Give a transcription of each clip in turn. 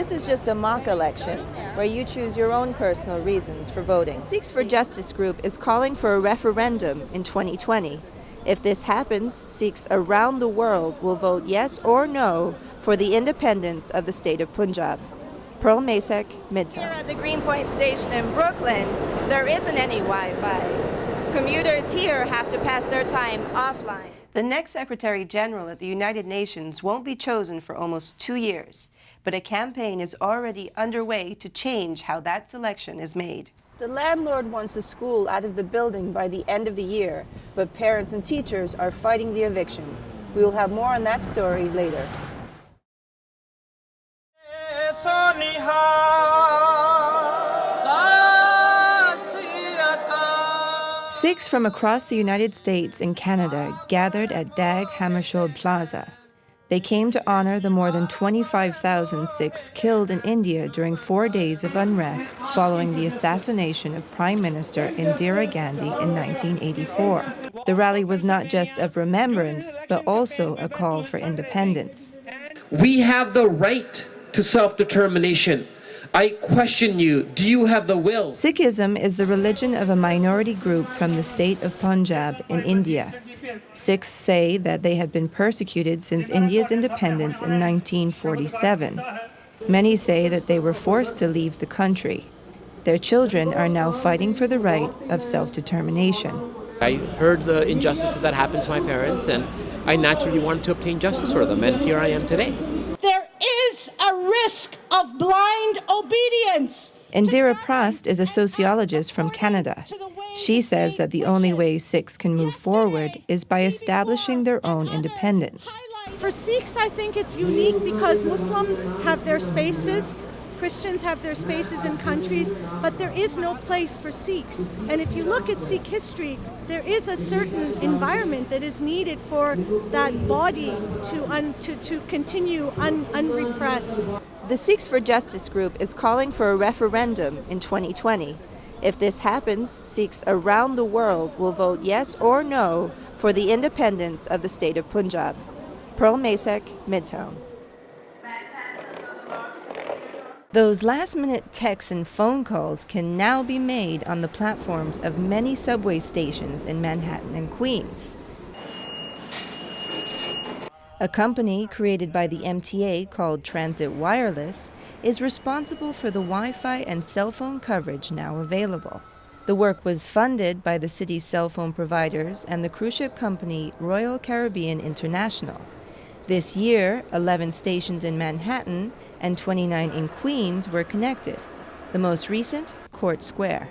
This is just a mock election where you choose your own personal reasons for voting. Sikhs for Justice Group is calling for a referendum in 2020. If this happens, Sikhs around the world will vote yes or no for the independence of the state of Punjab. Pearl Macek, Midtown. Here at the Greenpoint station in Brooklyn, there isn't any Wi-Fi. Commuters here have to pass their time offline. The next Secretary General at the United Nations won't be chosen for almost 2 years, but a campaign is already underway to change how that selection is made. The landlord wants the school out of the building by the end of the year, but parents and teachers are fighting the eviction. We will have more on that story later. Sikhs from across the United States and Canada gathered at Dag Hammarskjöld Plaza. They came to honor the more than 25,000 Sikhs killed in India during 4 days of unrest following the assassination of Prime Minister Indira Gandhi in 1984. The rally was not just of remembrance, but also a call for independence. We have the right to self-determination. I question you, do you have the will? Sikhism is the religion of a minority group from the state of Punjab in India. Sikhs say that they have been persecuted since India's independence in 1947. Many say that they were forced to leave the country. Their children are now fighting for the right of self-determination. I heard the injustices that happened to my parents, and I naturally wanted to obtain justice for them, and here I am today. There is a risk of blind obedience. Indira Prast is a sociologist from Canada. She says that the only way Sikhs can move forward is by establishing their own independence. For Sikhs, I think it's unique because Muslims have their spaces, Christians have their spaces in countries, but there is no place for Sikhs. And if you look at Sikh history, there is a certain environment that is needed for that body to continue unrepressed. The Sikhs for Justice Group is calling for a referendum in 2020. If this happens, Sikhs around the world will vote yes or no for the independence of the state of Punjab. Pearl Macek, Midtown. Those last-minute texts and phone calls can now be made on the platforms of many subway stations in Manhattan and Queens. A company created by the MTA called Transit Wireless is responsible for the Wi-Fi and cell phone coverage now available. The work was funded by the city's cell phone providers and the cruise ship company Royal Caribbean International. This year, 11 stations in Manhattan and 29 in Queens were connected. The most recent, Court Square.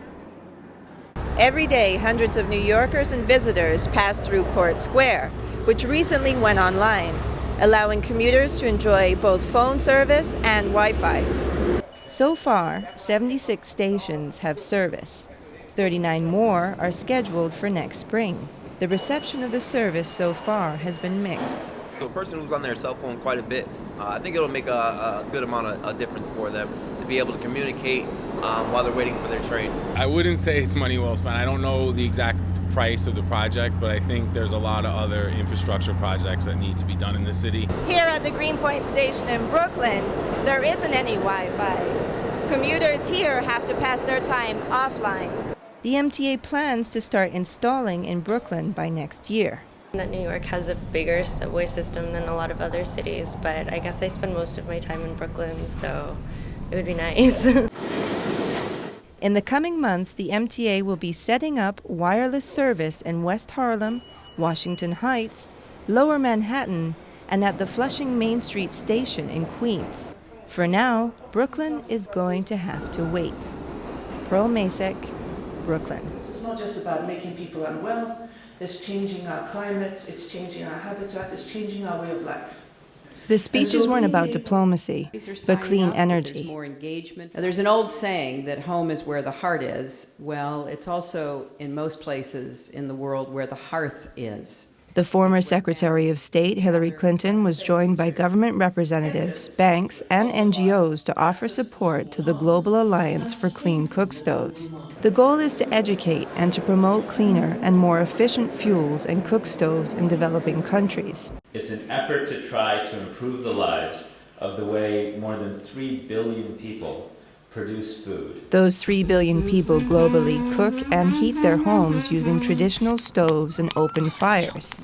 Every day, hundreds of New Yorkers and visitors pass through Court Square, which recently went online, allowing commuters to enjoy both phone service and Wi-Fi. So far, 76 stations have service. 39 more are scheduled for next spring. The reception of the service so far has been mixed. A person who's on their cell phone quite a bit, I think it'll make a good amount of difference for them to be able to communicate while they're waiting for their train. I wouldn't say it's money well spent. I don't know the exact price of the project, but I think there's a lot of other infrastructure projects that need to be done in the city. Here at the Greenpoint station in Brooklyn, there isn't any Wi-Fi. Commuters here have to pass their time offline. The MTA plans to start installing in Brooklyn by next year. That New York has a bigger subway system than a lot of other cities, but I guess I spend most of my time in Brooklyn, so it would be nice. In the coming months, the MTA will be setting up wireless service in West Harlem, Washington Heights, Lower Manhattan, and at the Flushing Main Street station in Queens. For now, Brooklyn is going to have to wait. Pearl Macek, Brooklyn. It's not just about making people unwell. It's changing our climates, it's changing our habitat, it's changing our way of life. The speeches weren't about diplomacy, but clean energy. More engagement. Now, there's an old saying that home is where the heart is. Well, it's also in most places in the world where the hearth is. The former Secretary of State, Hillary Clinton, was joined by government representatives, banks, and NGOs to offer support to the Global Alliance for Clean Cook Stoves. The goal is to educate and to promote cleaner and more efficient fuels and cook stoves in developing countries. It's an effort to try to improve the lives of the way more than 3 billion people produce food. Those 3 billion people globally cook and heat their homes using traditional stoves and open fires.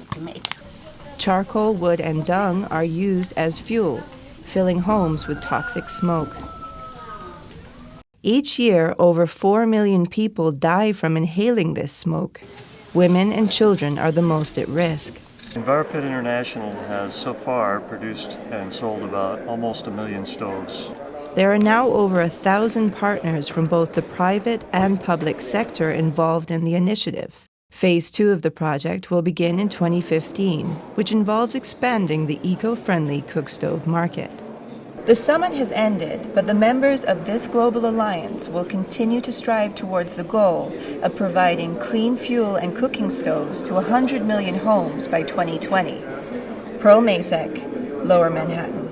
Charcoal, wood, and dung are used as fuel, filling homes with toxic smoke. Each year, over 4 million people die from inhaling this smoke. Women and children are the most at risk. EnviroFit International has so far produced and sold about almost 1 million stoves. There are now over 1,000 partners from both the private and public sector involved in the initiative. Phase 2 of the project will begin in 2015, which involves expanding the eco-friendly cook stove market. The summit has ended, but the members of this global alliance will continue to strive towards the goal of providing clean fuel and cooking stoves to 100 million homes by 2020. Pearl Macek, Lower Manhattan.